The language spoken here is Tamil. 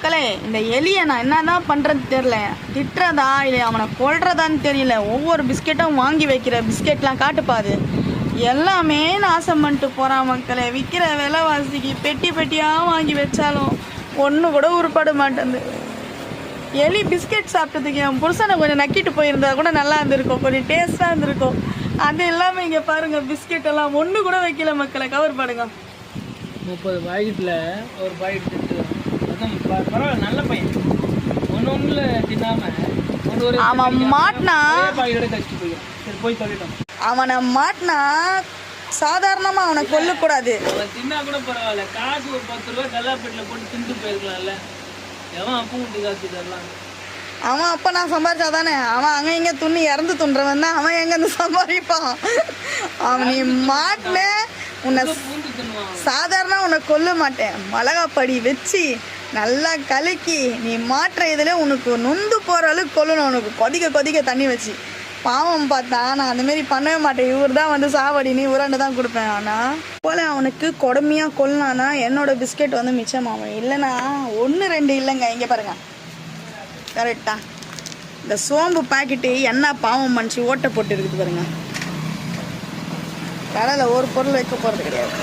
மக்களே, இந்த எலியை நான் என்னதான் பண்ணுறதுன்னு தெரில. திட்டுறதா இல்லை அவனை கொல்றதான்னு தெரியல. ஒவ்வொரு பிஸ்கெட்டும் வாங்கி வைக்கிற பிஸ்கெட்லாம் காட்டுப்பாது எல்லாமே நாசம் பண்ணிட்டு போகிறான் மக்களே. விற்கிற விலைவாசிக்கு பெட்டி பெட்டியாக வாங்கி வச்சாலும் ஒன்று கூட உருப்பட மாட்டேங்குது. எலி பிஸ்கெட் சாப்பிட்டதுக்கு என் புருஷனை கொஞ்சம் நக்கிட்டு போயிருந்தா கூட நல்லா இருந்திருக்கும், கொஞ்சம் டேஸ்ட்டாக இருந்திருக்கும். அது இல்லாமல் இங்கே பாருங்கள், பிஸ்கெட் எல்லாம் ஒன்று கூட வைக்கல மக்களை. கவர் பாருங்க, 30 பாக்கெட்டில் ஒரு பாக்கெட் திட்டு. அதுவும் பரவாயில்ல, நல்ல பையன். ஒன்றுல தின்னாமல் அவன் மாட்டினா பாக்கெட்டோட கழிச்சு போயிடும். சரி போய் சொல்லிட்டோம். அவனை மாட்டினா சாதாரணமாக அவனை கொல்லக்கூடாது. அவன் தின்னா கூட பரவாயில்ல, காசு ஒரு 10 ரூபா கல்லாப்பேட்டில் போட்டு தின்ட்டு போயிருக்கலாம்ல. எவன் அப்போ விட்டு காசு தரலாம்? அவன் அப்போ நான் சம்பாதிச்சா தானே. அவன் அங்கே இங்கே துண்ணி இறந்து துண்டுறவன் தான். அவன் எங்கேருந்து சம்பாதிப்பான்? அவன் நீ மாட்டின உன்னை சாதாரண உன்னை கொல்ல மாட்டேன், மிளகாப்படி வச்சு நல்லா கலக்கி நீ மாற்ற இதில் உனக்கு நொந்து போகிற அளவுக்கு கொல்லணும். உனக்கு கொதிக்க கொதிக்க தண்ணி வச்சு. பாவம் பார்த்தா நான் அந்தமாரி பண்ணவே மாட்டேன். இவர் தான் வந்து சாவடி நீ உருண்டு தான் கொடுப்பேன். ஆனால் போல அவனுக்கு கொடுமையாக கொல்லனானா என்னோடய பிஸ்கெட் வந்து மிச்சமாகும். இல்லைன்னா 1 2 இல்லைங்க. இங்கே பாருங்கள், கரெக்டா இந்த சோம்பு பாக்கெட்டு என்ன பாவம் மனுச்சு ஓட்டை போட்டு இருக்குது பாருங்க. கடையில் ஒரு பொருள் வைக்க போகிறது கிடையாது.